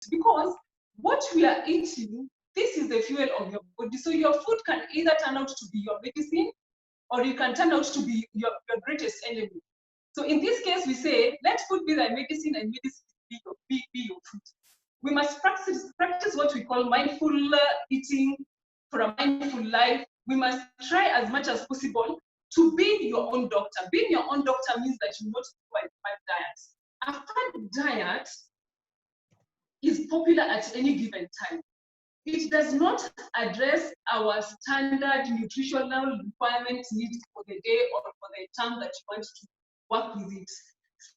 because what we are eating, this is the fuel of your body. So your food can either turn out to be your medicine, or it can turn out to be your greatest enemy. So in this case, we say, let food be thy medicine and medicine be your food. We must practice what we call mindful eating for a mindful life. We must try as much as possible to be your own doctor. Being your own doctor means that you not do a fad diet. A fad diet is popular at any given time. It does not address our standard nutritional requirement needs for the day or for the term that you want to work with it.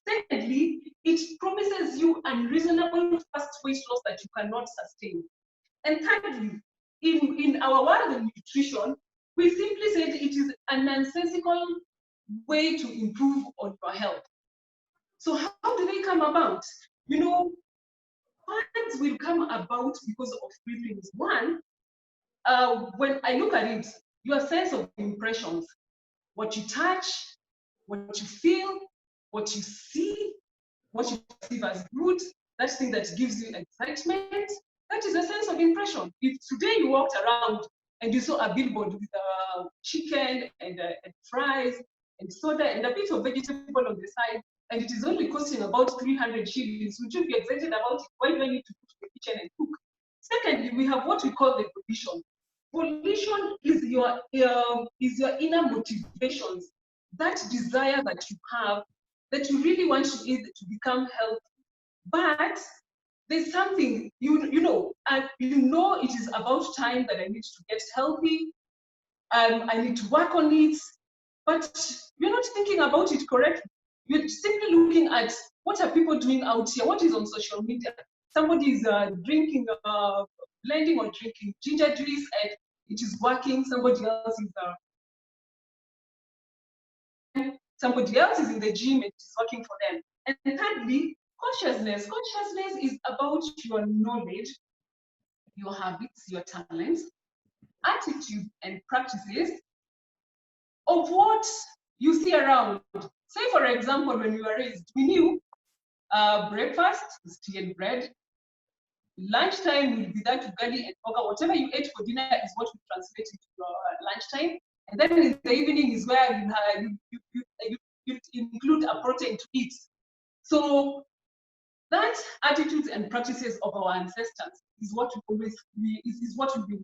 Secondly, it promises you unreasonable fast weight loss that you cannot sustain. And thirdly, in our world of nutrition, we simply said it is a nonsensical way to improve on your health. So how do they come about? You know, fads will come about because of three things. One, when I look at it, your sense of impressions, what you touch, what you feel, what you see, what you perceive as good, that thing that gives you excitement, that is a sense of impression. If today you walked around and you saw a billboard with chicken and fries and soda and a bit of vegetable on the side, and it is only costing about 300 shillings, would you be excited about it? Why do I need to go to the kitchen and cook? Secondly, we have what we call the volition. Volition is your inner motivations, that desire that you have, that you really want to become healthy. But there's something, you know it is about time that I need to get healthy. I need to work on it, but you're not thinking about it correctly. You're simply looking at what are people doing out here, what is on social media. Somebody is drinking, blending or drinking ginger juice, and it is working. Somebody else is in the gym and it is working for them. And thirdly, consciousness. Consciousness is about your knowledge, your habits, your talents, attitude, and practices of what you see around. Say, for example, when we were raised, we knew breakfast is tea and bread. Lunchtime will be that ugali and boga. Whatever you ate for dinner is what we translate into lunchtime. And then in the evening is where you include a protein to eat. So that attitudes and practices of our ancestors is what we always is what we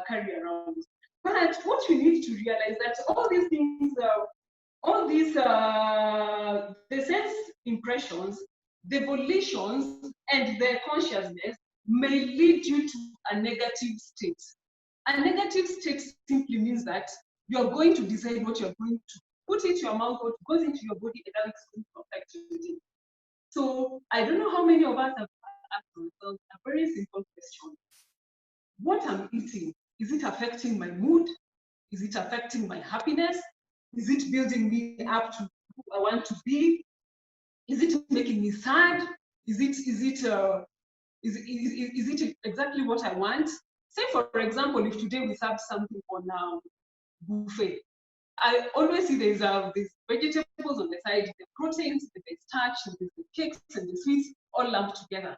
carry around. But what we need to realize that all these things, the sense impressions, the volitions, and the consciousness may lead you to a negative state. A negative state simply means that you're going to decide what you're going to put into your mouth, what goes into your body, and how it's going to affect you. So I don't know how many of us have asked ourselves a very simple question. What I'm eating, is it affecting my mood? Is it affecting my happiness? Is it building me up to who I want to be? Is it making me sad? Is it exactly what I want? Say, for example, if today we serve something on buffet, I always see there's vegetables on the side, the proteins, the starch, the cakes and the sweets all lumped together.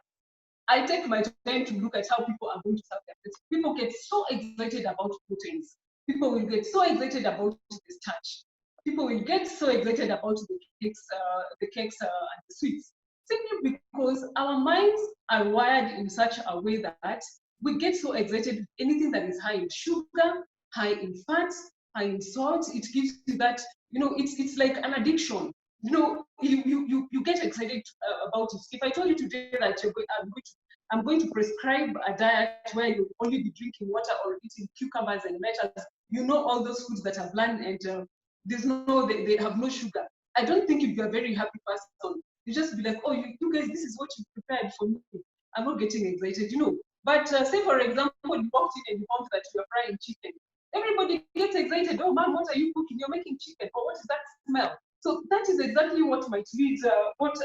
I take my time to look at how people are going to serve their food. People get so excited about proteins. People will get so excited about the starch. People will get so excited about the cakes and the sweets. Simply because our minds are wired in such a way that we get so excited with anything that is high in sugar, high in fats, high in salt. It gives you that, it's like an addiction. You get excited about it. If I told you today that I'm going to prescribe a diet where you'll only be drinking water or eating cucumbers and lettuce, all those foods that are bland and they have no sugar, I don't think you'd be a very happy person. You just be like, oh, you guys, this is what you prepared for me. I'm not getting excited, But say, for example, you walked in and you found that you're frying chicken. Everybody gets excited. Oh, man, what are you cooking? You're making chicken. Oh, what is that smell? So that is exactly what might lead, what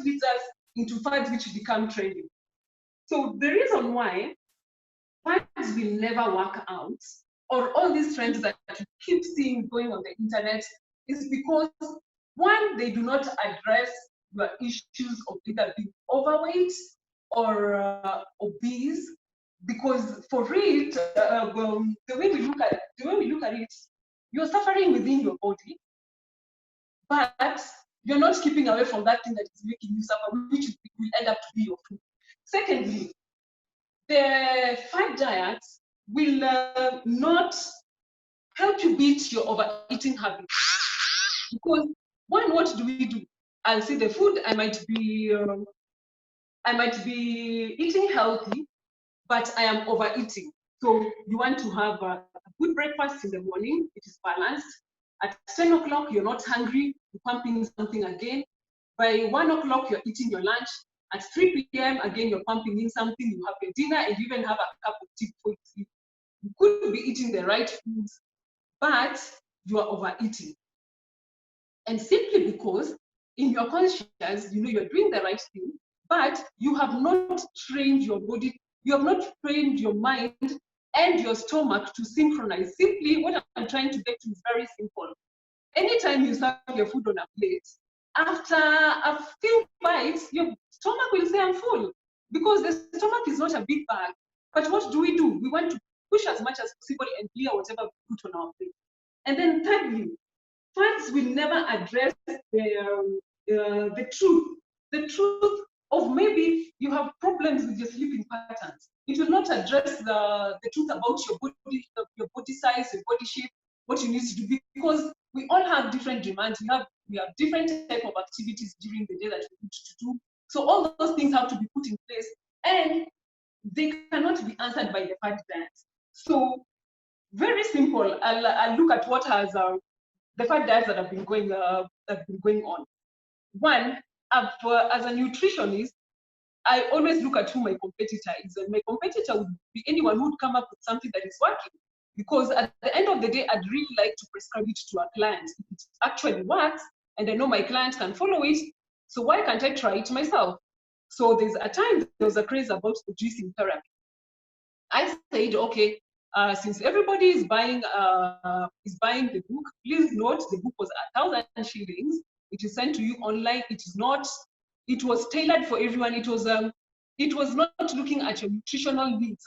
leads us into fads which become trendy. So the reason why fads will never work out, or all these trends that you keep seeing going on the internet, is because, one, they do not address your issues of either being overweight or obese, because for it, the way we look at it, you're suffering within your body, but you're not keeping away from that thing that is making you suffer, which will end up to be your food. Secondly, the fat diet will not help you beat your overeating habit. Because one, what do we do? I'll see the food, I might be eating healthy, but I am overeating. So you want to have a good breakfast in the morning, it is balanced. At 10 o'clock, you're not hungry, you're pumping something again. By 1 o'clock, you're eating your lunch. At 3 p.m., again, you're pumping in something, you have a dinner, and you even have a cup of tea before you sleep. You could be eating the right foods, but you are overeating. And simply because in your conscience, you know you're doing the right thing, but you have not trained your body, you have not trained your mind and your stomach to synchronize. Simply, what I'm trying to get to is very simple. Anytime you serve your food on a plate, after a few bites, your stomach will say, I'm full. Because the stomach is not a big bag. But what do? We want to push as much as possible and clear whatever we put on our plate. And then thirdly, facts will never address the truth. The truth of maybe you have problems with your sleeping patterns. It will not address the truth about your body size, your body shape, what you need to do, because we all have different demands. We have different type of activities during the day that we need to do. So all those things have to be put in place, and they cannot be answered by the fat diet. So very simple. I'll look at what has the fat diets that have been going on. One, as a nutritionist, I always look at who my competitor is, and my competitor would be anyone who would come up with something that is working. Because at the end of the day, I'd really like to prescribe it to a client. If it actually works, and I know my client can follow it, so why can't I try it myself? So there was a craze about the juicing therapy. I said, okay, since everybody is buying the book, please note the book was 1,000 shillings. It is sent to you online. It is not. It was tailored for everyone. It was not looking at your nutritional needs.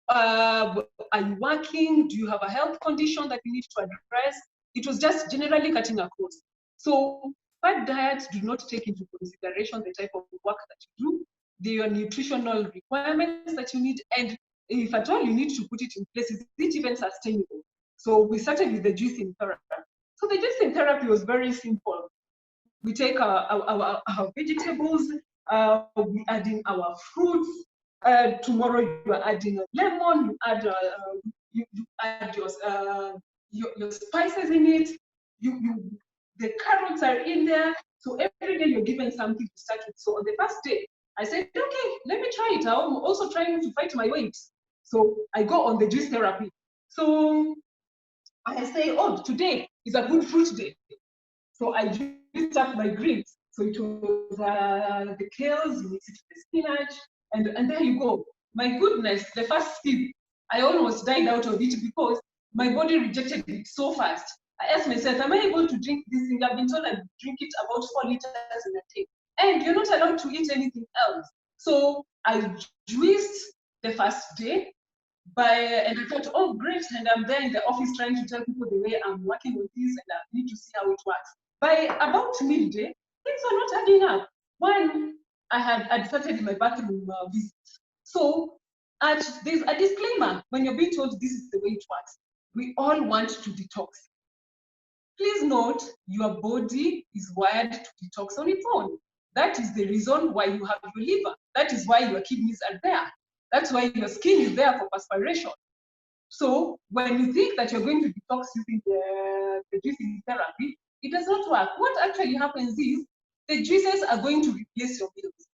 Are you working? Do you have a health condition that you need to address? It was just generally cutting across. So fat diets do not take into consideration the type of work that you do, your nutritional requirements that you need, and if at all you need to put it in place, is it even sustainable? So we started with the juicing therapy. So the juicing therapy was very simple. We take our vegetables, we add in our fruits. Tomorrow you are adding a lemon, you add your spices in it. The carrots are in there. So every day you're given something to start with. So on the first day, I said, okay, let me try it. I'm also trying to fight my weight. So I go on the juice therapy. So I say, oh, today is a good fruit day. So I juiced up my greens. So it was the kales, you mix it with the spinach, and there you go. My goodness, the first sip, I almost died out of it because my body rejected it so fast. I asked myself, am I able to drink this thing? I've been told I drink it about 4 liters in a day. And you're not allowed to eat anything else. So I juiced the first day, and I thought, oh, great. And I'm there in the office trying to tell people the way I'm working with this, and I need to see how it works. By about midday, things were not adding up. One, I'd started my bathroom visit. So there's a disclaimer when you're being told this is the way it works. We all want to detox. Please note, your body is wired to detox on its own. That is the reason why you have your liver. That is why your kidneys are there. That's why your skin is there for perspiration. So when you think that you're going to detox using the juicing therapy, it does not work. What actually happens is the juices are going to replace your meals.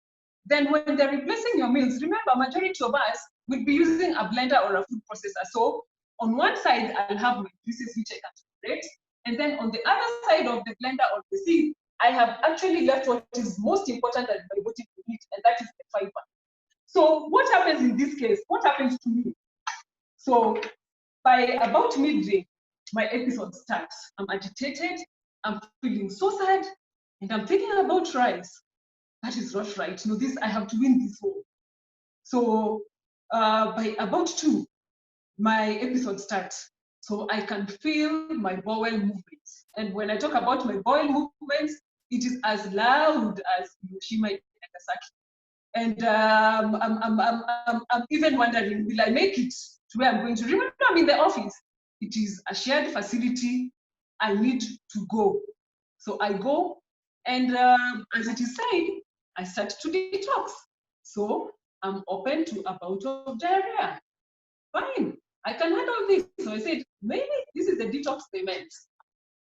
Then when they're replacing your meals, remember, majority of us would be using a blender or a food processor. So on one side, I'll have my juices which I can separate. And then on the other side of the blender or the sink, I have actually left what is most important that my body will need, and that is the fiber. So what happens in this case? What happens to me? So by about midday, my episode starts. I'm agitated, I'm feeling so sad, and I'm thinking about rice. That is not right. No, I have to win this war. So by about 2, my episode starts. So I can feel my bowel movements. And when I talk about my bowel movements, it is as loud as Hiroshima and Nagasaki. And I'm even wondering, will I make it to where I'm going to? Remember, I'm in the office. It is a shared facility. I need to go. So I go, and as it is said, I start to detox. So I'm open to a bout of diarrhea. Fine, I can handle this. So I said, maybe this is the detox they meant.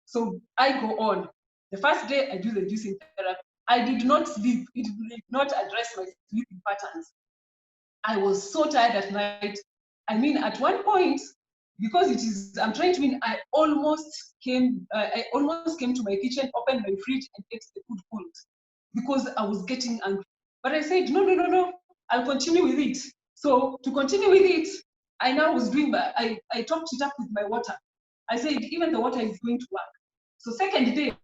So I go on. The first day I do the juicing therapy, I did not sleep. It did not address my sleeping patterns. I was so tired at night. I mean, at one point, because it is, I'm trying to mean, I almost came to my kitchen, opened my fridge, and ate the food cold because I was getting angry. But I said, no, no, no, no, I'll continue with it. So to continue with it, I now was doing, I topped it up with my water. I said, even the water is going to work. So second day,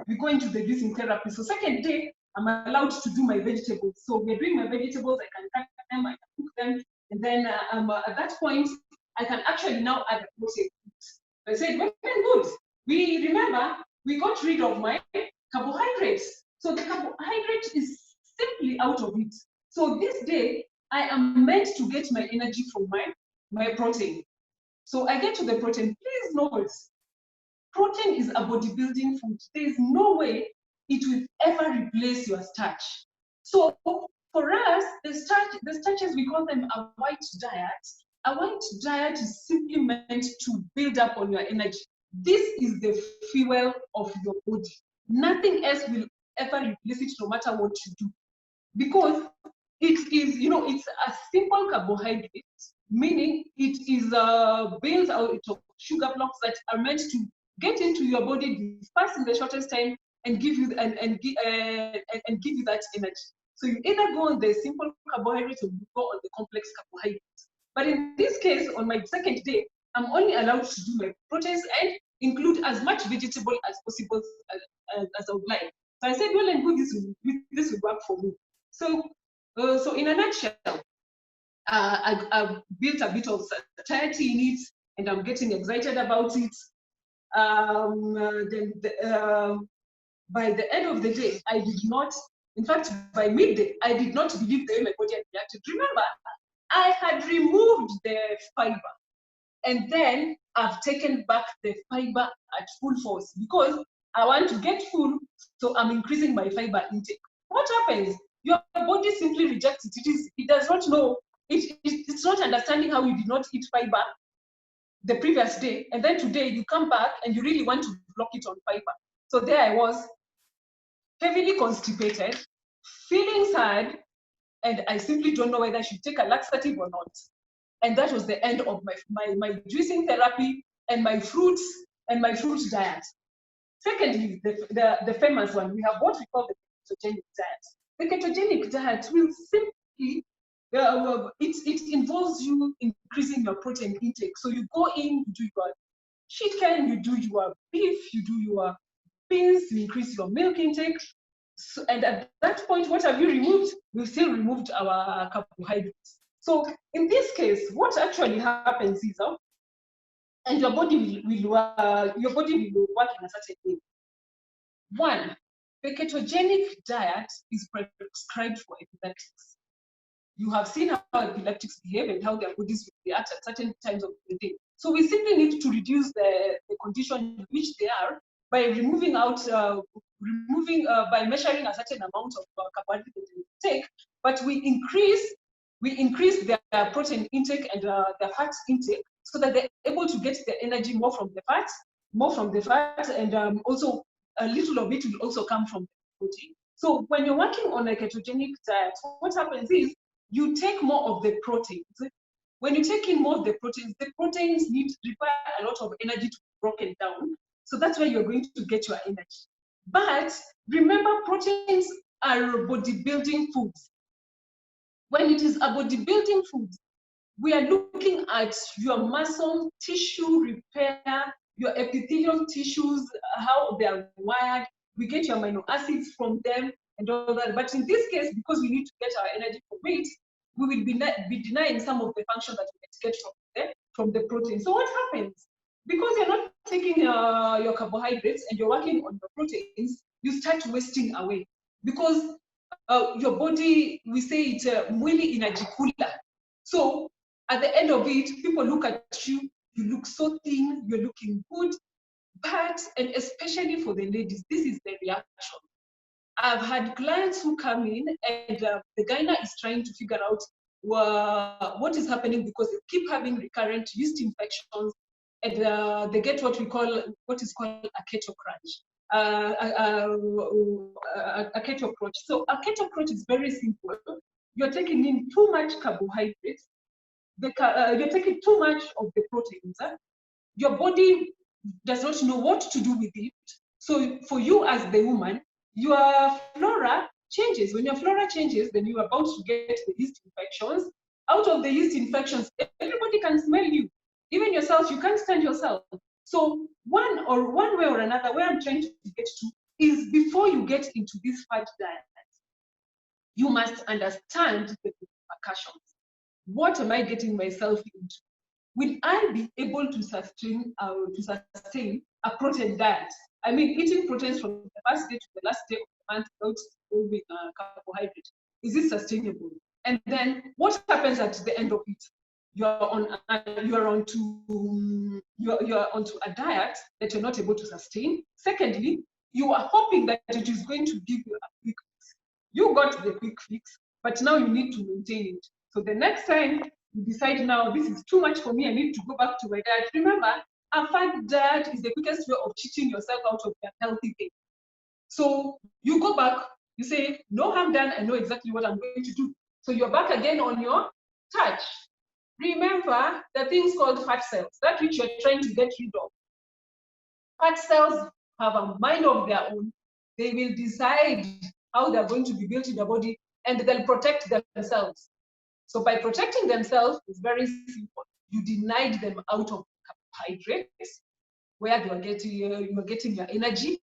we go into the juicing therapy. So second day, I'm allowed to do my vegetables. So we're doing my vegetables, I can cut them, I can cook them, and then at that point, I can actually now add protein. I said, well, good. We remember, we got rid of my carbohydrates. So the carbohydrate is simply out of it. So this day, I am meant to get my energy from my protein. So I get to the protein. Please note, protein is a bodybuilding food. There is no way it will ever replace your starch. So for us, the starches, we call them a white diet. A white diet is simply meant to build up on your energy. This is the fuel of your body. Nothing else will ever replace it, no matter what you do. Because it is, it's a simple carbohydrate, meaning it is built out of sugar blocks that are meant to get into your body, disperse in the shortest time, and give you and give you that energy. So you either go on the simple carbohydrates or you go on the complex carbohydrates. But in this case, on my second day, I'm only allowed to do my proteins and include as much vegetable as possible as I would like. So I said, well and good, this will work for me. So, so in a nutshell, I've built a bit of satiety in it, and I'm getting excited about it. By the end of the day, I did not, in fact, by midday, I did not believe the way my body had reacted. Remember, I had removed the fiber, and then I've taken back the fiber at full force because I want to get full, so I'm increasing my fiber intake. What happens? Your body simply rejects it. It does not know. It's not understanding how you did not eat fiber the previous day, and then today you come back and you really want to block it on fiber. So there I was, heavily constipated, feeling sad, and I simply don't know whether I should take a laxative or not. And that was the end of my juicing therapy and my fruits and my fruit diet. Secondly, the famous one, we have what we call the ketogenic diet. The ketogenic diet will simply, it involves you increasing your protein intake. So you go in, you do your chicken, you do your beef, you do your beans, you increase your milk intake. So, and at that point, what have you removed? We've still removed our carbohydrates. So in this case, what actually happens is, and your body will work in a certain way. One, the ketogenic diet is prescribed for epileptics. You have seen how epileptics behave and how their bodies react at certain times of the day. So we simply need to reduce the condition in which they are by removing out, by measuring a certain amount of carbohydrate that they take, but we increase their protein intake and their fat intake so that they're able to get the energy more from the fat, and also a little of it will also come from the protein. So when you're working on a ketogenic diet, what happens is you take more of the proteins. When you take in more of the proteins require a lot of energy to be broken down. So that's where you're going to get your energy. But remember, proteins are bodybuilding foods. When it is a bodybuilding food, we are looking at your muscle tissue repair, your epithelial tissues, how they are wired. We get your amino acids from them and all that. But in this case, because we need to get our energy from it, we will be denying some of the function that we get from the protein. So what happens? Because you're not taking your carbohydrates and you're working on your proteins, you start wasting away. Because your body, we say it's mwili inajikula. So at the end of it, people look at you, you look so thin, you're looking good, but, and especially for the ladies, this is the reaction. I've had clients who come in and the gyna is trying to figure out what is happening because they keep having recurrent yeast infections and they get what is called a keto crunch. A keto crunch. So a keto crunch is very simple. You're taking in too much carbohydrates. You're taking too much of the proteins. Your body does not know what to do with it. So for you as the woman, your flora changes. When your flora changes, then you are about to get the yeast infections. Out of the yeast infections, everybody can smell you. Even yourself, you can't stand yourself. So one way or another, where I'm trying to get to is before you get into this fat diet, you must understand the repercussions. What am I getting myself into? Will I be able to sustain a protein diet? I mean, eating proteins from the first day to the last day of the month without involving carbohydrate. Is it sustainable? And then what happens at the end of it? You're onto a diet that you're not able to sustain. Secondly, you are hoping that it is going to give you a quick fix. You got the quick fix, but now you need to maintain it. So the next time you decide, now this is too much for me, I need to go back to my diet. Remember, a fat diet is the quickest way of cheating yourself out of your healthy weight. So you go back, you say, no harm done, I know exactly what I'm going to do. So you're back again on your touch. Remember the things called fat cells, that which you're trying to get rid of. Fat cells have a mind of their own. They will decide how they're going to be built in the body and they'll protect themselves. So by protecting themselves, it's very simple. You denied them out of carbohydrates, where you are getting your energy.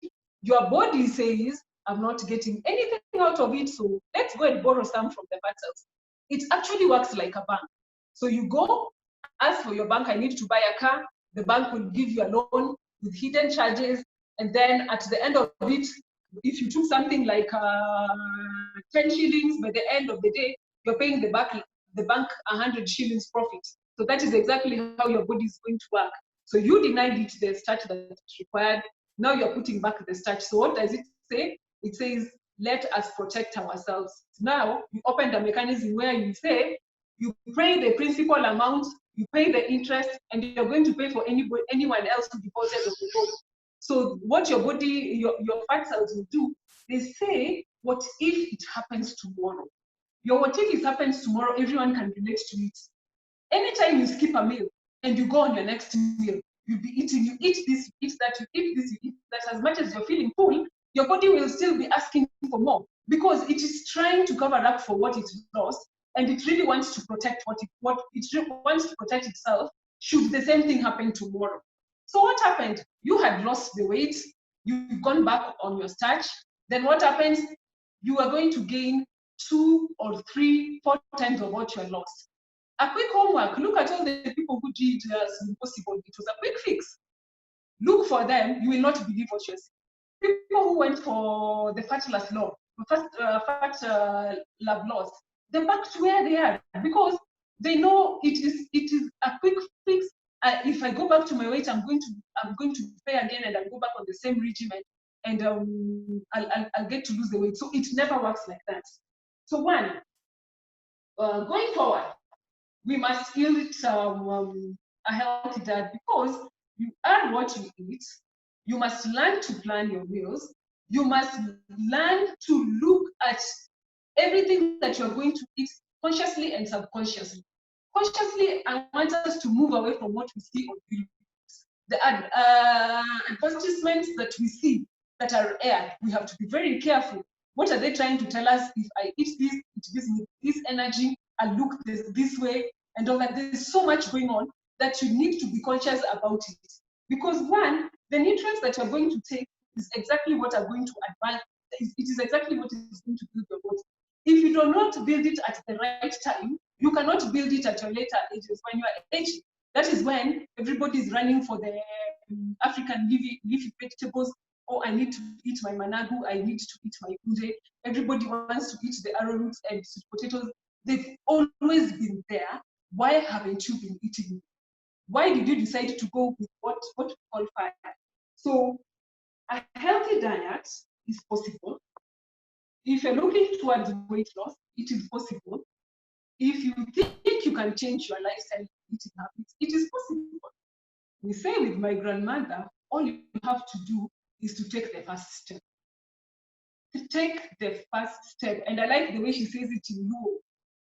Your body says, I'm not getting anything out of it, so let's go and borrow some from the fat cells. It actually works like a bank. So you go, ask for your bank, I need to buy a car. The bank will give you a loan with hidden charges. And then at the end of it, if you took something like 10 shillings, by the end of the day, you're paying the bank 100 shillings profit. So that is exactly how your body is going to work. So you denied it the starch that is required. Now you're putting back the starch. So what does it say? It says, let us protect ourselves. Now you open the mechanism where you say, you pay the principal amount, you pay the interest, and you're going to pay for anyone else to deposit on the loan. So what your body, your fat cells will do, they say, what if it happens tomorrow? What if it happens tomorrow, everyone can relate to it. Anytime you skip a meal and you go on your next meal, you'll be eating, you eat this, you eat that, you eat this, you eat that. As much as you're feeling full, your body will still be asking for more because it is trying to cover up for what it lost, and it really wants to protect what it wants to protect itself should the same thing happen tomorrow. So what happened? You had lost the weight, you've gone back on your starch. Then what happens? You are going to gain 2 or 3, 4 times of what you had lost. A quick homework, look at all the people who did impossible. It was a quick fix. Look for them, you will not believe what you're seeing. People who went for the fat loss, lab loss, they're back to where they are because they know it is a quick fix. If I go back to my weight, I'm going to pay again, and I'll go back on the same regimen, and I'll get to lose the weight. So it never works like that. So one, going forward, we must eat a healthy diet because you are what you eat. You must learn to plan your meals. You must learn to look at everything that you're going to eat consciously and subconsciously. Consciously, I want us to move away from what we see on videos. The advertisements that we see that are aired, we have to be very careful. What are they trying to tell us? If I eat this, it gives me this energy, I look this way, and all that. There's so much going on that you need to be conscious about it. Because one, the nutrients that you're going to take is exactly what are going to advance. It is exactly what is going to build your body. If you do not build it at the right time, you cannot build it at your later ages. When you are aging, that is when everybody is running for the African leafy vegetables. Oh, I need to eat my managu, I need to eat my kunde. Everybody wants to eat the arrowroots and sweet potatoes. They've always been there. Why haven't you been eating it? Why did you decide to go with what we call fire? So a healthy diet is possible. If you're looking towards weight loss, it is possible. If you think you can change your lifestyle eating habits, it is possible. We say with my grandmother, all you have to do is to take the first step. To take the first step. And I like the way she says it in Luo,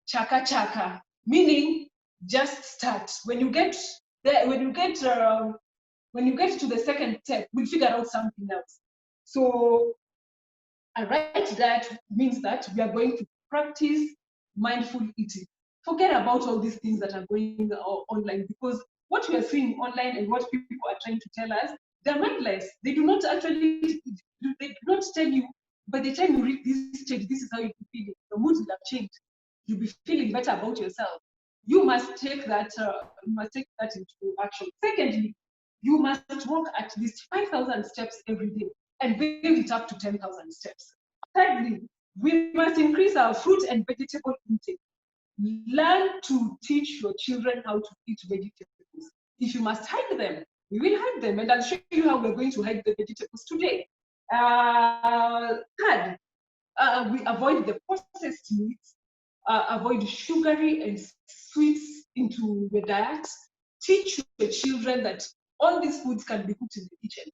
chaka chaka, meaning just start. When you get there, when you get to the second step, we'll figure out something else. So a right diet means that we are going to practice mindful eating. Forget about all these things that are going online, because what we are seeing online and what people are trying to tell us, they're mindless. They do not actually, they do not tell you, by the time you reach this stage, this is how you feel. Your mood will have changed. You'll be feeling better about yourself. You must take that. Into action. Secondly, you must walk at least 5,000 steps every day and build it up to 10,000 steps. Thirdly, we must increase our fruit and vegetable intake. Learn to teach your children how to eat vegetables. If you must hide them, we will hide them, and I'll show you how we're going to hide the vegetables today. Third, we avoid the processed meats, avoid sugary and sweets into the diet. Teach your children that all these foods can be cooked in the kitchen.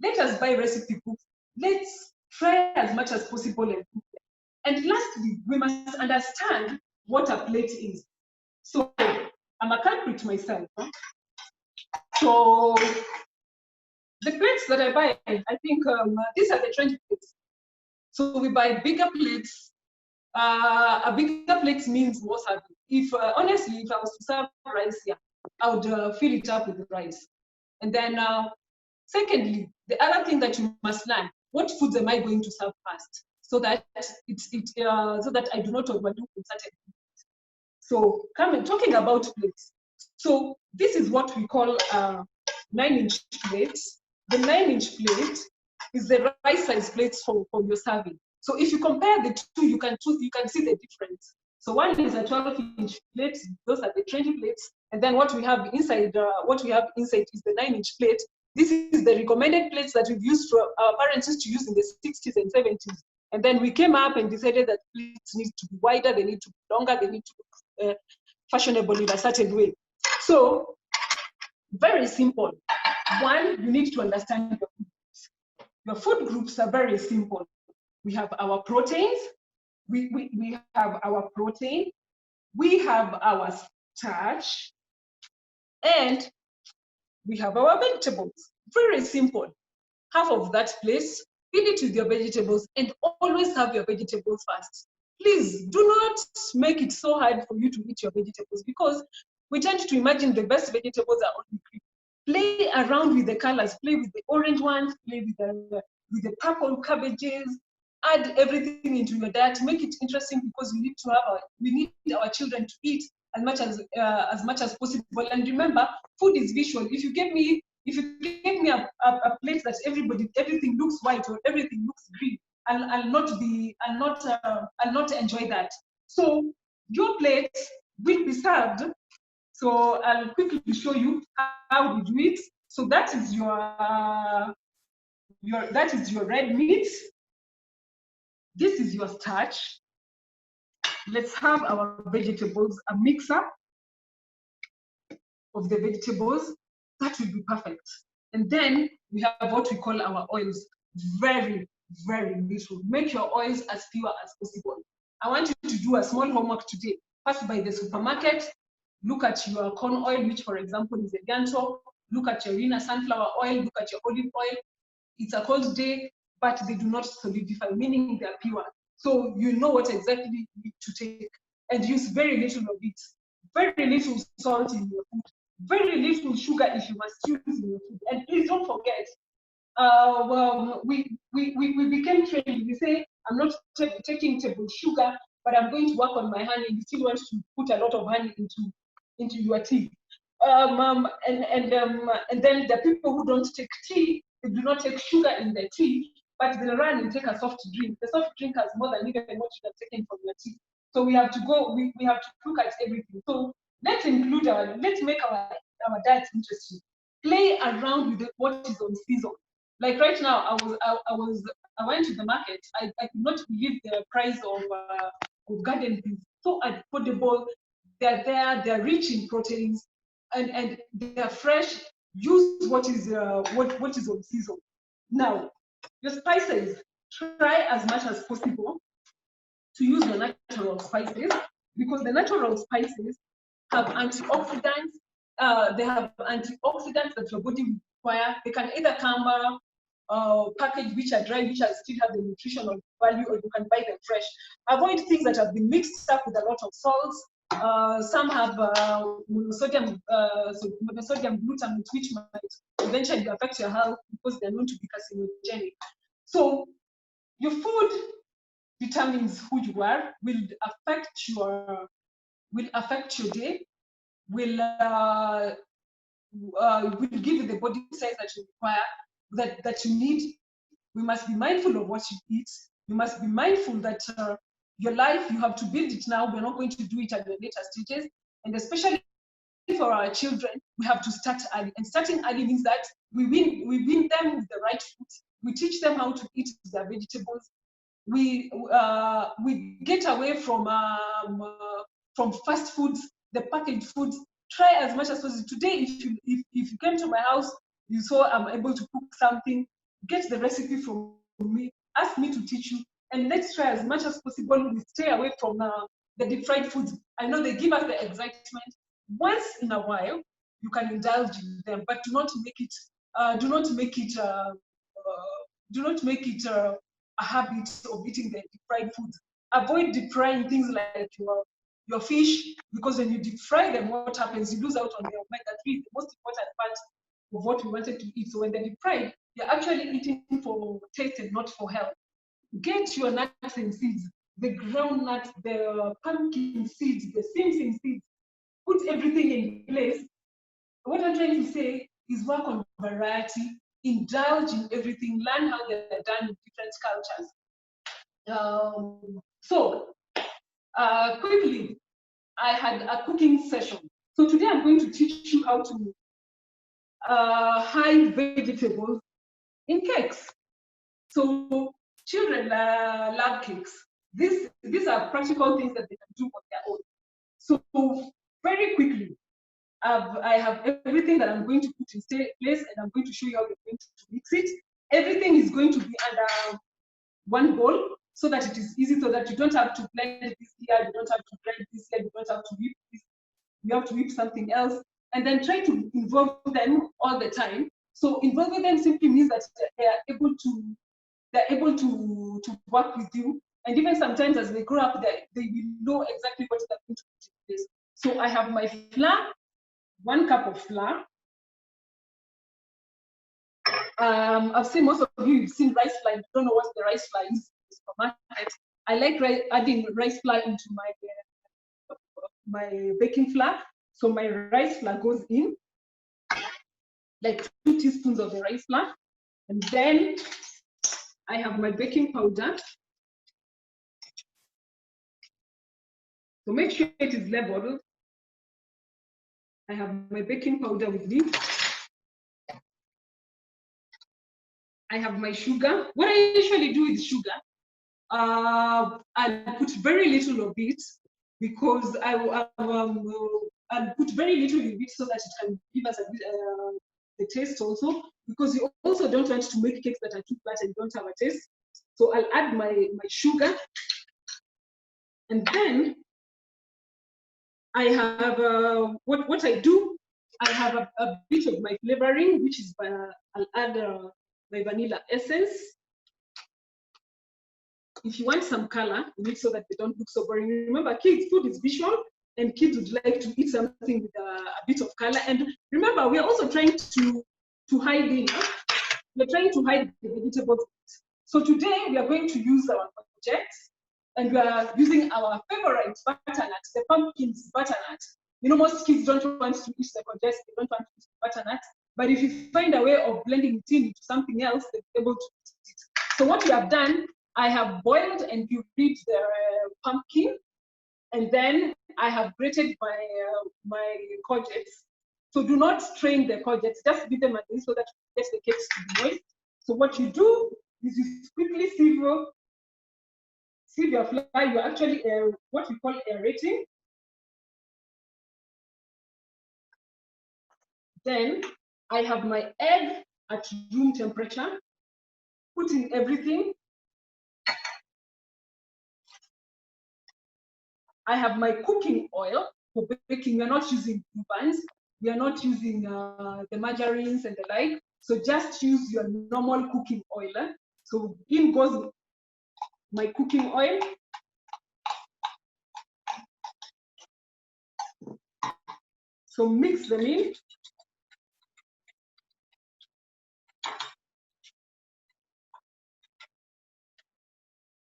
Let us buy recipe books. Let's try as much as possible and cook them. And lastly, we must understand what a plate is. So I'm a culprit myself. Huh? So the plates that I buy, I think these are the trendy plates. So we buy bigger plates. A bigger plate means more serving. If honestly, if I was to serve rice here, I would fill it up with the rice. And then secondly, the other thing that you must learn: what foods am I going to serve first, so that so that I do not overdo certain foods. So talking about plates. So this is what we call 9-inch plates. The 9-inch plate is the right size plates for your serving. So if you compare the two, you can see the difference. So one is a 12-inch plate. Those are the trendy plates. And then what we have inside, is the 9-inch plate. This is the recommended plates that we've used for our parents used to use in the 60s and 70s. And then we came up and decided that plates need to be wider, they need to be longer, they need to be fashionable in a certain way. So very simple. One, you need to understand your food groups. Your food groups are very simple. We have our proteins. We have our protein. We have our starch. And we have our vegetables. Very simple. Half of that place, feed it with your vegetables, and always have your vegetables first. Please do not make it so hard for you to eat your vegetables, because we tend to imagine the best vegetables are only green. Play around with the colors, play with the orange ones, play with the purple cabbages, add everything into your diet, make it interesting, because we need our children to eat as much as possible. And remember, food is visual. If you give me a plate that everything looks white or everything looks green, I'll not enjoy that. So your plate will be served. So I'll quickly show you how we do it. So that is your red meat. This is your starch. Let's have our vegetables, a mixer of the vegetables. That will be perfect. And then we have what we call our oils. Very, very little. Make your oils as pure as possible. I want you to do a small homework today. Pass by the supermarket, look at your corn oil, which for example is a Ganto. Look at your Rina sunflower oil, look at your olive oil. It's a cold day, but they do not solidify, meaning they're pure. So you know what exactly you need to take, and use very little of it. Very little salt in your food. Very little sugar if you must use in your food. And please don't forget, we became trendy. We say, I'm not taking table sugar, but I'm going to work on my honey. You still want to put a lot of honey into your tea. And then the people who don't take tea, they do not take sugar in their tea, but they run and take a soft drink. The soft drink has more than even what you have taken from your tea. So we have to go, we have to look at everything. So let's make our diet interesting. Play around with what is on season. Like right now, I went to the market. I could not believe the price of garden beans. So affordable. They're there. They're rich in proteins, and they're fresh. Use what is on season. Now, your spices. Try as much as possible to use the natural spices, because the natural spices have antioxidants. They have antioxidants that your body require. They can either come packaged, which are dry, which are still have the nutritional value, or you can buy them fresh. Avoid things that have been mixed up with a lot of salts. Some have monosodium glutamate, which might eventually affect your health because they're known to be carcinogenic. So your food determines who you are, will affect your day, will give you the body size that you require, that you need. We must be mindful of what you eat. You must be mindful that your life, you have to build it now. We're not going to do it at the later stages. And especially for our children, we have to start early. And starting early means that we win them with the right food. We teach them how to eat their vegetables. We get away from fast foods, the packaged foods. Try as much as possible. Today, if you came to my house, you saw I'm able to cook something, get the recipe from me, ask me to teach you, and let's try as much as possible. We stay away from the deep fried foods. I know they give us the excitement. Once in a while, you can indulge in them, but do not make it a habit of eating the deep fried foods. Avoid deep frying things like your fish, because when you deep fry them, what happens? You lose out on the omega-3, the most important part of what we wanted to eat. So when they're deep fried, you're actually eating for taste and not for health. Get your nuts and seeds, the groundnut, the pumpkin seeds, the simsim seeds. Put everything in place. What I'm trying to say is work on variety, indulge in everything, learn how they're done in different cultures. Quickly, I had a cooking session. So today I'm going to teach you how to hide vegetables in cakes. So children love cakes. These are practical things that they can do on their own. So very quickly, I have everything that I'm going to put in place, and I'm going to show you how we're going to mix it. Everything is going to be under one bowl, so that it is easy, so that you don't have to blend this here, you don't have to blend this here, you don't have to whip this, you have to whip something else, and then try to involve them all the time. So involving them simply means that they're able to work with you, and even sometimes as they grow up, they will know exactly what they're going to put in place. So I have my flour, 1 cup of flour. I've seen most of you have seen rice flour. You don't know what the rice flour is in the supermarket. I like adding rice flour into my baking flour. So my rice flour goes in, like 2 teaspoons of the rice flour, and then I have my baking powder. So make sure it is leveled. I have my baking powder with me. I have my sugar. What I usually do with sugar, I'll put very little of it, because I'll put very little of it so that it can give us a bit the taste also, because you also don't want to make cakes that are too flat and don't have a taste. So I'll add my sugar, and then I have what I do. I have a bit of my flavoring, which is I'll add my vanilla essence. If you want some color in it so that they don't look so boring. Remember, kids, food is visual, and kids would like to eat something with a bit of color. And remember, we are also trying to hide in. We're trying to hide the vegetables. So today we are going to use our courgettes. and we are using our favorite butternut, the pumpkin's butternut. You know, most kids don't want to eat the courgette, they don't want to eat butternut. But if you find a way of blending it into something else, they'll be able to eat it. So what we have done, I have boiled and pureed the pumpkin, and then I have grated my courgettes. So do not strain the courgettes, just beat them at this so that you get the cakes to be moist. So what you do is you quickly sieve your flour. You're actually what we call aerating. Then I have my egg at room temperature, put in everything. I have my cooking oil for baking. We're not using buns. We are not using the margarines and the like. So just use your normal cooking oil. So in goes my cooking oil. So mix them in.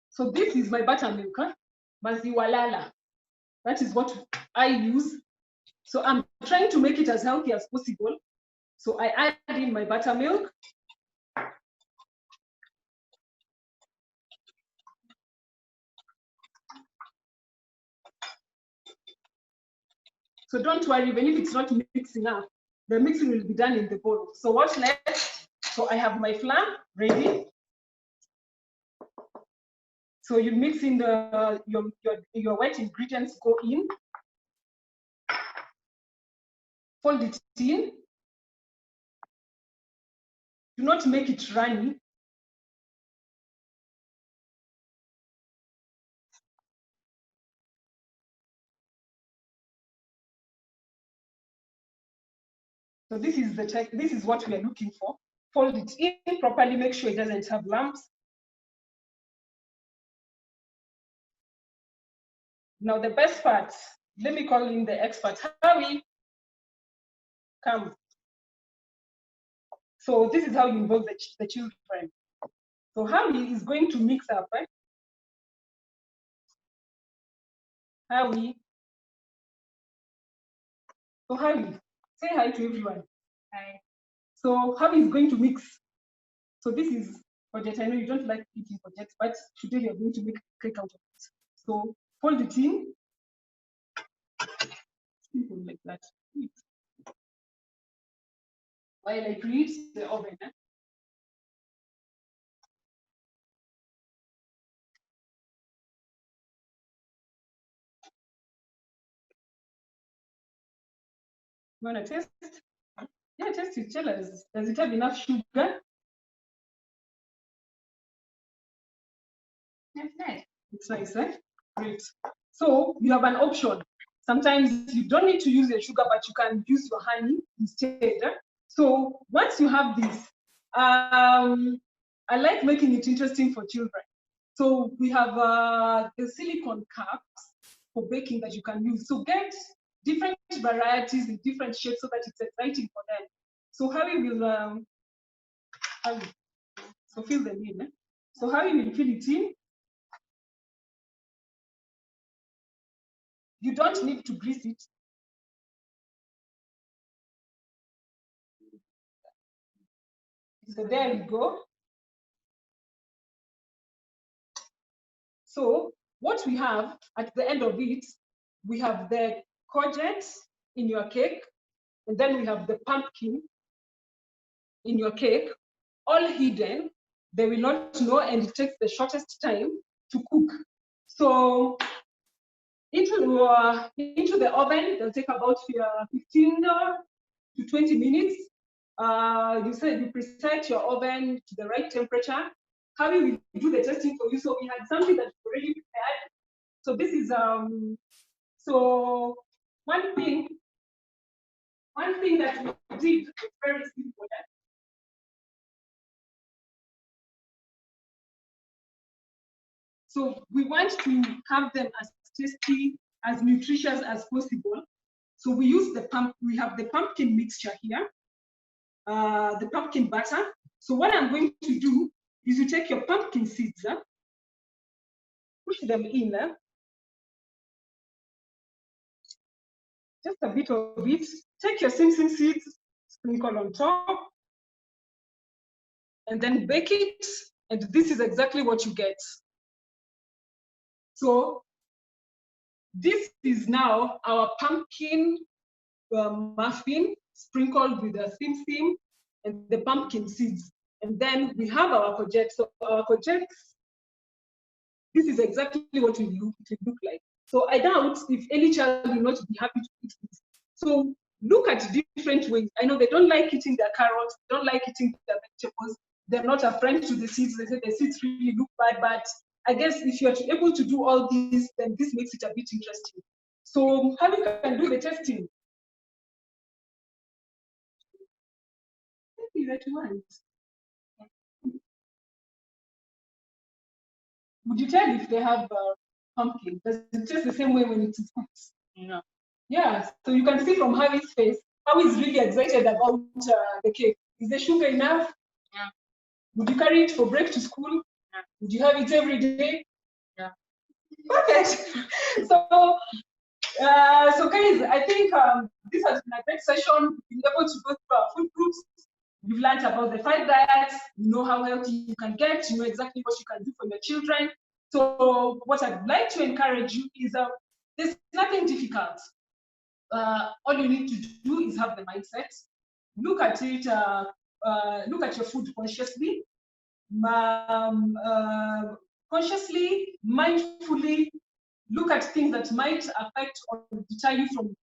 So this is my buttermilk, maziwalala. That is what I use. So I'm trying to make it as healthy as possible. So I add in my buttermilk. So don't worry, even if it's not mixing up, the mixing will be done in the bowl. So what's next? So I have my flour ready. So you mix in your wet ingredients, go in, fold it in. Do not make it runny. So this is what we are looking for. Fold it in properly, make sure it doesn't have lumps. Now the best part, let me call in the expert. Howie, come. So this is how you involve the children. So Howie is going to mix up, right? Howie. So Howie, say hi to everyone. Hi. So Howie is going to mix. So this is courgette. I know you don't like eating courgette, but today you're going to make cake out of it. So fold it in. Simple like that. While I preheat the oven. You wanna taste? Yeah, taste it. Tell us. Does it have enough sugar? It's nice. It's nice, eh? Great. So you have an option. Sometimes you don't need to use your sugar, but you can use your honey instead. So once you have this, I like making it interesting for children. So we have the silicone cups for baking that you can use. So get different varieties in different shapes so that it's exciting for them. So Harry will, so fill them in. So Harry will fill it in. You don't need to grease it. So there we go. So what we have at the end of it, we have the courgette in your cake, and then we have the pumpkin in your cake, all hidden. They will not know, and it takes the shortest time to cook. So into the oven, it'll take about 15 to 20 minutes. You said you preset your oven to the right temperature. How will we do the testing for you? So we had something that we already prepared. So this is so one thing that we did is very simple. So we want to have them as tasty, as nutritious as possible. So we use we have the pumpkin mixture here, the pumpkin butter. So what I'm going to do is you take your pumpkin seeds, push them in. Just a bit of it. Take your simsim seeds, sprinkle on top, and then bake it. And this is exactly what you get. So this is now our pumpkin muffin sprinkled with the simsim and the pumpkin seeds. And then we have our courgette. So our courgettes, this is exactly what it will look like. So I doubt if any child will not be happy to eat this. So look at different ways. I know they don't like eating their carrots, they don't like eating their vegetables. They're not a friend to the seeds. They say the seeds really look bad, but I guess if you're able to do all these, then this makes it a bit interesting. So how you can do the testing? That you want. Would you tell if they have pumpkin? Does it taste the same way when it is cooked? No. Yeah, so you can see from Harry's face how he's really excited about the cake. Is the sugar enough? Yeah. Would you carry it for break to school? Yeah. Would you have it every day? Yeah. Perfect. So, so guys, I think this has been a great session. We've been able to go through our food groups. You've learned about the 5 diets. You know how healthy you can get. You know exactly what you can do for your children. So what I'd like to encourage you is there's nothing difficult. All you need to do is have the mindset. Look at it. Look at your food consciously, mindfully. Look at things that might affect or deter you from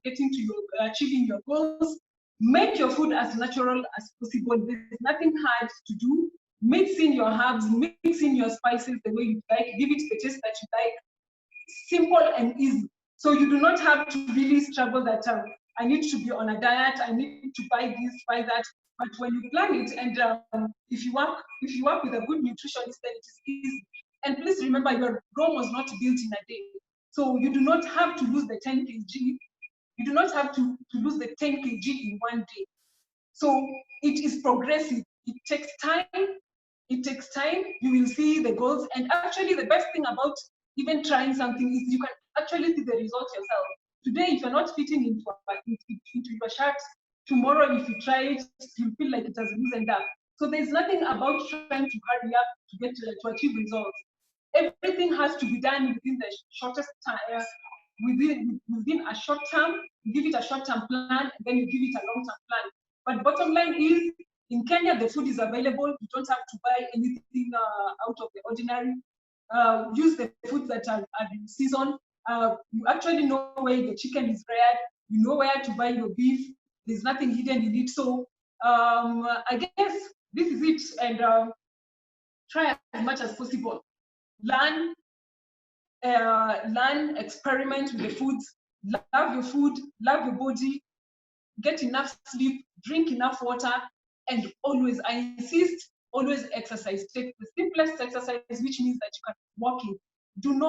getting to your achieving your goals. Make your food as natural as possible. There's nothing hard to do. Mix in your herbs, mix in your spices the way you like. Give it the taste that you like. Simple and easy. So you do not have to really struggle that I need to be on a diet, I need to buy this, buy that. But when you plan it, and if you work with a good nutritionist, then it is easy. And please remember, your Rome was not built in a day. So you do not have to lose the 10 kg. You do not have to lose the 10 kg in one day. So it is progressive. It takes time. It takes time. You will see the goals. And actually, the best thing about even trying something is you can actually see the results yourself. Today, if you're not fitting into your shirt, tomorrow, if you try it, you feel like it has loosened up. So there's nothing about trying to hurry up to get to achieve results. Everything has to be done within the shortest time, within a short term. You give it a short term plan, and then you give it a long term plan. But bottom line is, in Kenya, the food is available. You don't have to buy anything out of the ordinary. Use the foods that are in season. You actually know where the chicken is reared. You know where to buy your beef. There's nothing hidden in it. So I guess this is it. And try as much as possible. Learn, experiment with the foods. Love your food. Love your body. Get enough sleep, drink enough water, and always, I insist, always exercise. Take the simplest exercise, which means that you can walk in. You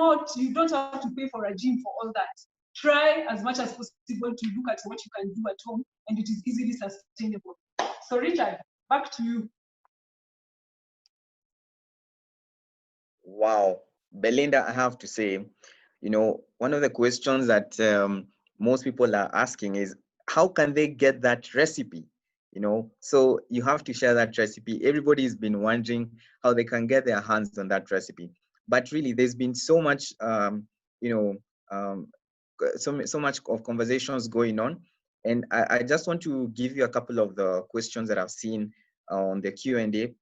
don't have to pay for a gym for all that. Try as much as possible to look at what you can do at home, and it is easily sustainable. So Richard, back to you. Wow, Belinda, I have to say, one of the questions that most people are asking is, how can they get that recipe? So you have to share that recipe. Everybody's been wondering how they can get their hands on that recipe. But really, there's been so much, so much of conversations going on. And I just want to give you a couple of the questions that I've seen on the Q&A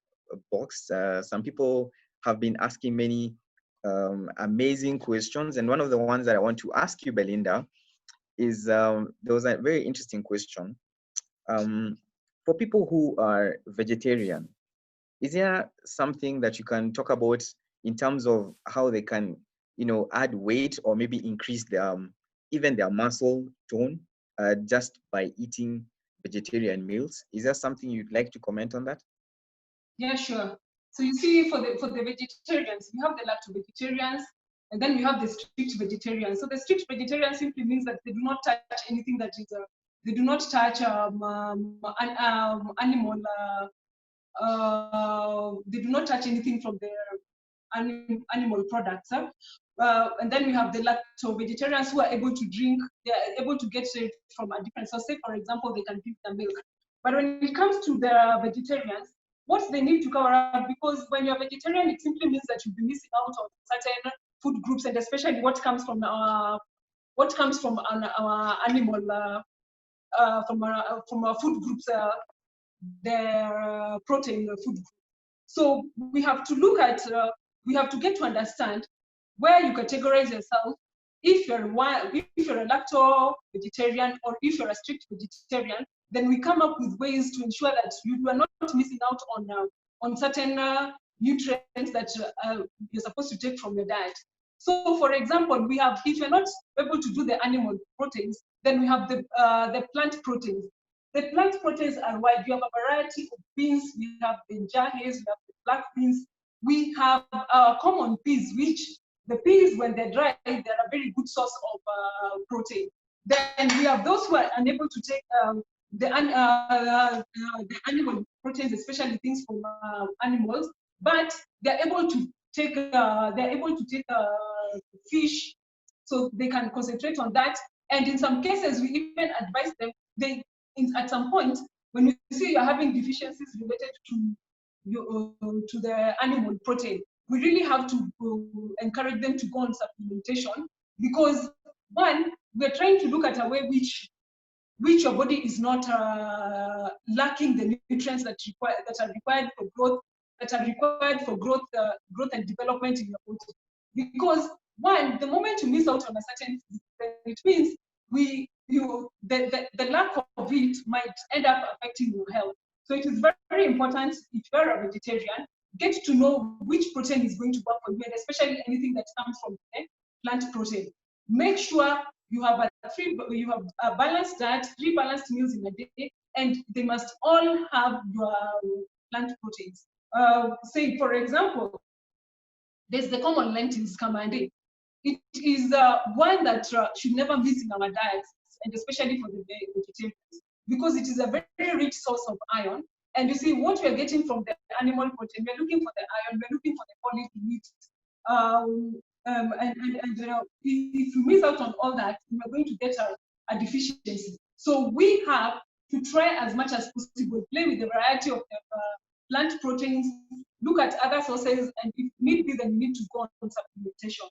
box. Some people have been asking many amazing questions. And one of the ones that I want to ask you, Belinda, is there was a very interesting question. For people who are vegetarian, is there something that you can talk about in terms of how they can, add weight or maybe increase their, even their muscle tone just by eating vegetarian meals? Is there something you'd like to comment on that? Yeah, sure. So you see, for the vegetarians, we have the lacto-vegetarians, and then we have the strict vegetarians. So the strict vegetarian simply means that they do not touch anything that is, they do not touch animal, they do not touch anything from the animal products. And then we have the lacto-vegetarians who are able to drink, they are able to get it from a different source. Say, for example, they can drink the milk. But when it comes to the vegetarians, what they need to cover up, because when you're vegetarian, it simply means that you'll be missing out on certain food groups, and especially what comes from our animal, from our food groups, their protein food group. So we have to look at, we have to get to understand where you categorize yourself. If you're a lacto vegetarian or if you're a strict vegetarian, then we come up with ways to ensure that you are not missing out on certain nutrients that you're supposed to take from your diet. So, for example, we have, if you're not able to do the animal proteins, then we have the plant proteins. The plant proteins are wide. You have a variety of beans. We have the njahes, we have the black beans. We have common peas, which the peas, when they're dry, they're a very good source of protein. Then we have those who are unable to take the animal proteins, especially things from animals, but they're able to take fish, so they can concentrate on that. And in some cases, we even advise them, at some point, when you see you're having deficiencies related to the animal protein, we really have to encourage them to go on supplementation, because one, we're trying to look at a way which your body is not lacking the nutrients that are required for growth, growth and development in your body. Because one, the moment you miss out on a certain food, it means the lack of it might end up affecting your health. So it is very, very important, if you're a vegetarian, get to know which protein is going to work for you, and especially anything that comes from plant protein. Make sure you have a balanced diet, 3 balanced meals in a day, and they must all have your plant proteins. Say, for example, there's the common lentils, kamande. It is one that should never miss in our diets, and especially for the vegetarians, because it is a very rich source of iron. And you see, what we are getting from the animal protein, we're looking for the iron, we're looking for the folic in it. If you miss out on all that, we're going to get a deficiency. So we have to try as much as possible, play with the variety of the plant proteins, look at other sources, and if need be, then you need to go on supplementation.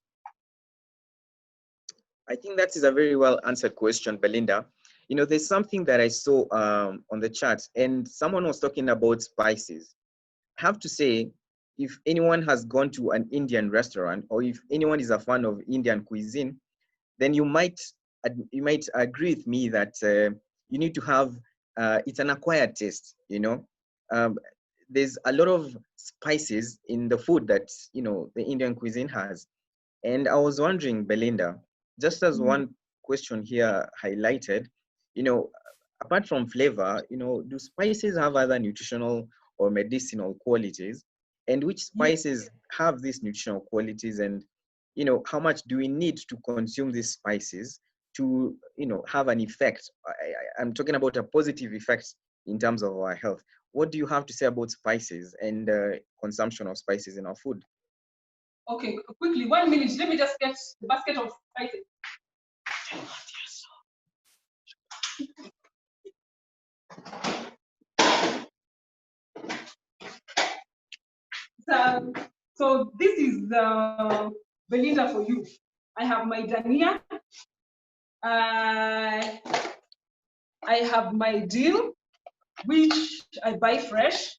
I think that is a very well answered question, Belinda. You know, there's something that I saw on the chat, and someone was talking about spices. I have to say, if anyone has gone to an Indian restaurant, or if anyone is a fan of Indian cuisine, then you might agree with me that you need to have, it's an acquired taste, you know. There's a lot of spices in the food that, you know, the Indian cuisine has. And I was wondering, Belinda, just as one question here highlighted, you know, apart from flavor, you know, do spices have other nutritional or medicinal qualities? And which spices have these nutritional qualities? And, you know, how much do we need to consume these spices to, you know, have an effect? I'm talking about a positive effect in terms of our health. What do you have to say about spices and consumption of spices in our food? Okay, quickly, 1 minute. Let me just get the basket of spices. So this is the Belinda for you. I have my dania. I have my dill, which I buy fresh.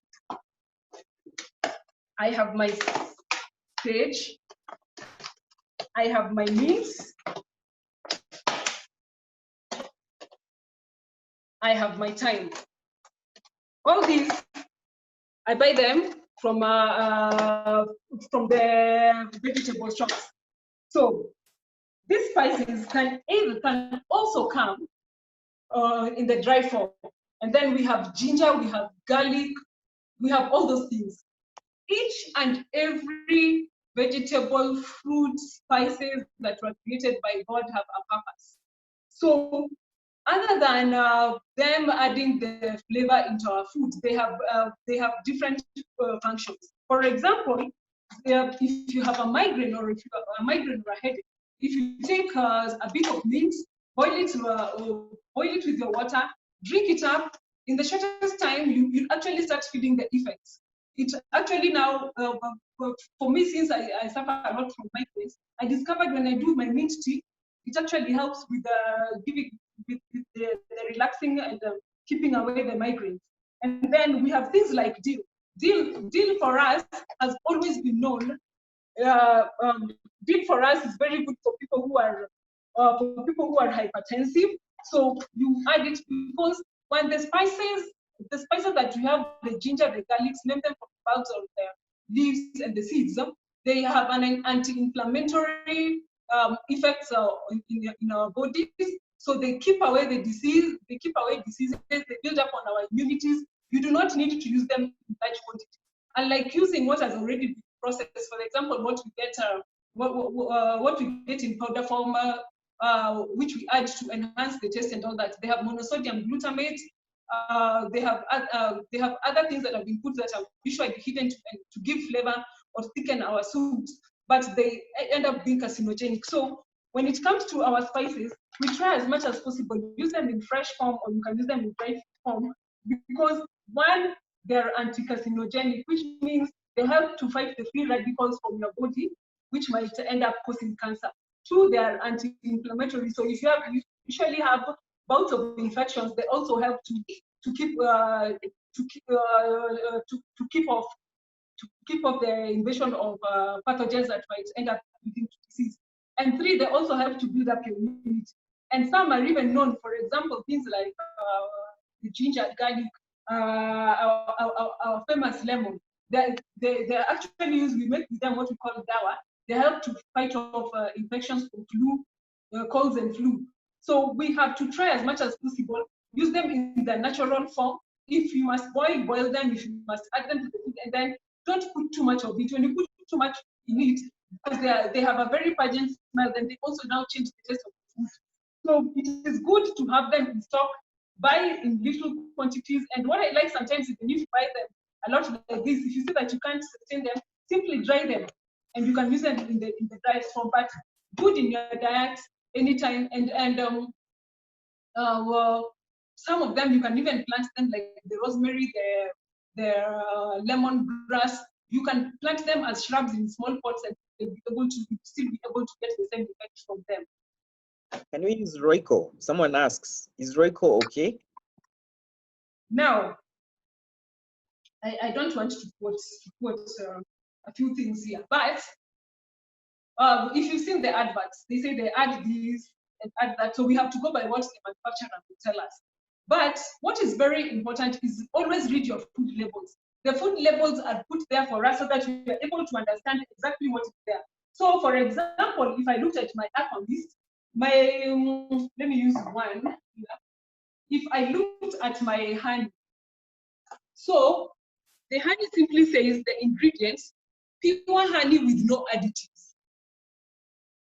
I have my sage. I have my mince. I have my thyme. All these, I buy them from the vegetable shops. So these spices can also come in the dry form. And then we have ginger, we have garlic, we have all those things. Each and every vegetable, fruit, spices that were created by God have a purpose. So other than them adding the flavor into our food, they have different functions. For example, if you have a migraine or if you have a migraine or a headache, if you take a bit of mint, boil it with your water, drink it up. In the shortest time, you actually start feeling the effects. It actually now, for me, since I suffer a lot from migraines, I discovered when I do my mint tea, it actually helps with giving with the relaxing and keeping away the migraines. And then we have things like dill. Dill for us has always been known. Dill for us is very good for people who are hypertensive. So you add it because when the spices that you have, the ginger, the garlic, name them from the bulbs of the leaves and the seeds, they have an anti-inflammatory effects in our bodies. So they keep away the disease, they keep away diseases, they build up on our immunities. You do not need to use them in large quantity. Unlike using what has already been processed, for example, what we get in powder form, which we add to enhance the taste and all that. They have monosodium glutamate. They have other things that have been put that are usually hidden to give flavor or thicken our soups, but they end up being carcinogenic. So when it comes to our spices, we try as much as possible use them in fresh form, or you can use them in dry form, because one, they're anti-carcinogenic, which means they help to fight the free radicals from your body, which might end up causing cancer. Two, they are anti-inflammatory. So if you usually have bouts of infections, they also help to keep off the invasion of pathogens that might end up leading to disease. And three, they also help to build up your immunity. And some are even known, for example, things like the ginger, garlic, our famous lemon. They're actually used, we make with them what we call dawa. They help to fight off infections from flu, colds and flu. So we have to try as much as possible, use them in their natural form. If you must boil them. If you must add them to the food, and then don't put too much of it. When you put too much in it, because they have a very pungent smell, then they also now change the taste of the food. So it is good to have them in stock, buy in little quantities. And what I like sometimes is when you buy them a lot like this, if you see that you can't sustain them, simply dry them, and you can use them in the driest form. But good in your diet anytime. And well, some of them you can even plant them, like the rosemary, the lemongrass. You can plant them as shrubs in small pots, and you'll be able to still be able to get the same effect from them. Can we use Royco? Someone asks, is Royco okay? Now, I don't want to quote a few things here, but if you've seen the adverts, they say they add these and add that, so we have to go by what the manufacturer will tell us. But what is very important is always read your food labels. The food labels are put there for us so that we are able to understand exactly what is there. So, for example, if I looked at my aqua list, let me use one here. If I looked at my honey, so the honey simply says the ingredients, pure honey with no additives.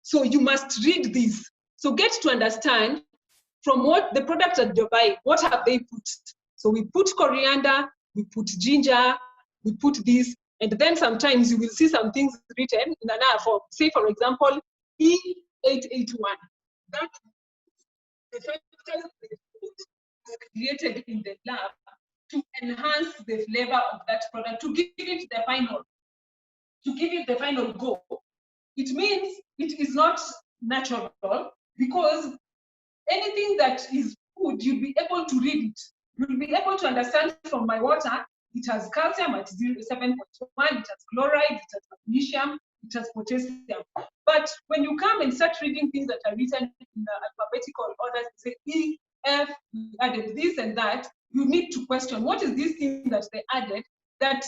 So you must read this. So get to understand from what the products that you buy, what have they put? So we put coriander, we put ginger, we put this, and then sometimes you will see some things written in another form. Say, for example, E881. That the factors created in the lab to enhance the flavor of that product, to give it the final go. It means it is not natural, because anything that is food, you'll be able to read it. You'll be able to understand from my water, it has calcium at 7.1, it has chloride, it has magnesium, it has potassium. But when you come and start reading things that are written in alphabetical order, say E, F, we added this and that, you need to question, what is this thing that they added that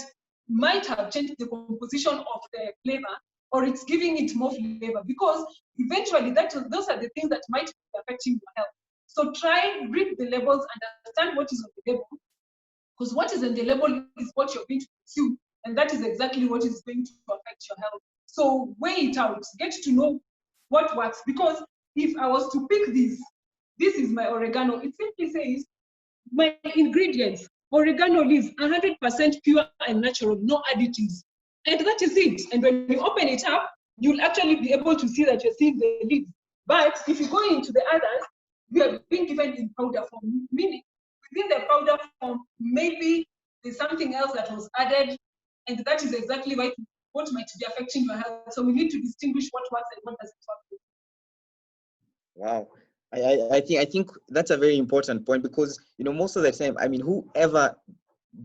might have changed the composition of the flavor, or it's giving it more flavor, because eventually those are the things that might be affecting your health. So try, read the labels, understand what is on the label, because what is on the label is what you're going to consume, and that is exactly what is going to affect your health. So weigh it out, get to know what works, because if I was to pick this is my oregano, it simply says, my ingredients, oregano leaves, 100% pure and natural, no additives. And that is it. And when you open it up, you'll actually be able to see that you're seeing the leaves. But if you go into the others, you are being given in powder form, meaning within the powder form, maybe there's something else that was added, and that is exactly what might be affecting your health. So we need to distinguish what works and what doesn't work. Wow. I think that's a very important point, because most of the time, I mean, whoever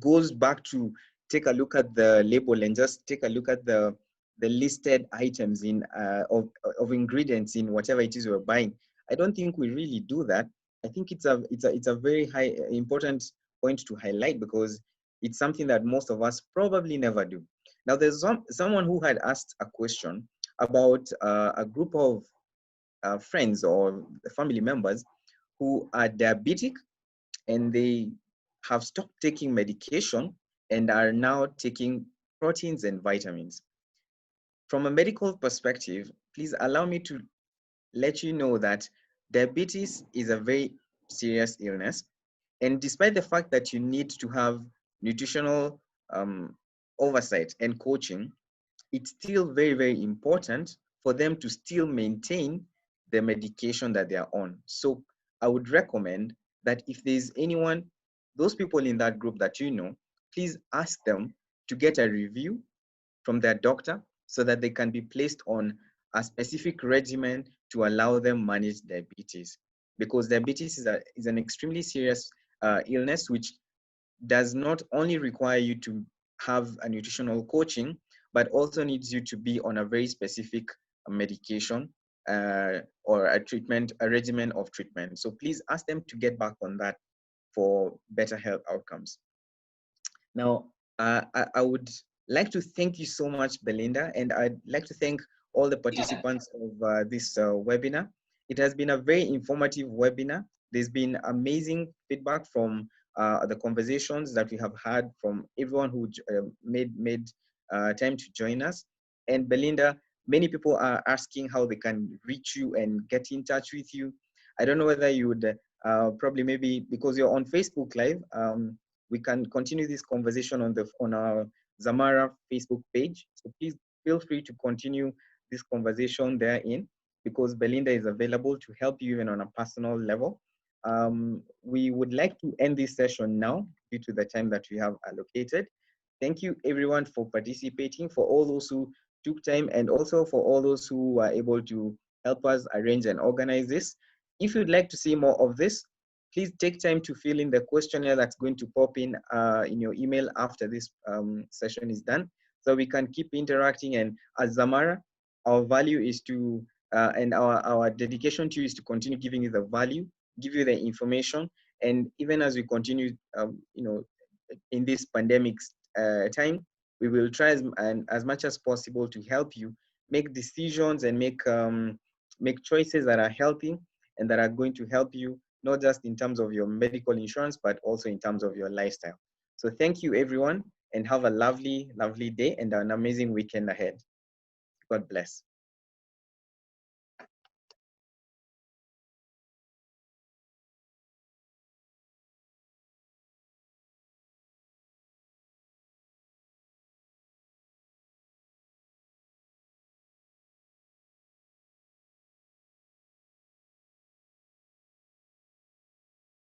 goes back to take a look at the label and just take a look at the listed items in of ingredients in whatever it is we're buying, I don't think we really do that. I think it's a very important point to highlight, because it's something that most of us probably never do. Now, there's someone who had asked a question about a group of friends or family members who are diabetic, and they have stopped taking medication and are now taking proteins and vitamins. From a medical perspective, please allow me to let you know that diabetes is a very serious illness. And despite the fact that you need to have nutritional oversight and coaching, it's still very, very important for them to still maintain the medication that they are on. So I would recommend that if there's anyone, those people in that group that please ask them to get a review from their doctor so that they can be placed on a specific regimen to allow them manage diabetes. Because diabetes is an extremely serious illness, which does not only require you to have a nutritional coaching, but also needs you to be on a very specific medication or a regimen of treatment. So please ask them to get back on that for better health outcomes. Now, I would like to thank you so much, Belinda, and I'd like to thank all the participants of this webinar. It has been a very informative webinar. There's been amazing feedback from the conversations that we have had from everyone who made time to join us. And Belinda, many people are asking how they can reach you and get in touch with you. I don't know whether you would probably, maybe because you're on Facebook Live, we can continue this conversation on our Zamara Facebook page. So please feel free to continue this conversation therein, because Belinda is available to help you even on a personal level. We would like to end this session now due to the time that we have allocated. Thank you everyone for participating, for all those who took time, and also for all those who were able to help us arrange and organize this. If you'd like to see more of this, please take time to fill in the questionnaire that's going to pop in your email after this session is done, so we can keep interacting. And as Zamara, our value is to, and our dedication to you is to continue giving you the value, give you the information, and even as we continue, in this pandemic time, we will try as much as possible to help you make decisions and make choices that are healthy and that are going to help you, not just in terms of your medical insurance, but also in terms of your lifestyle. So thank you, everyone, and have a lovely, lovely day and an amazing weekend ahead. God bless.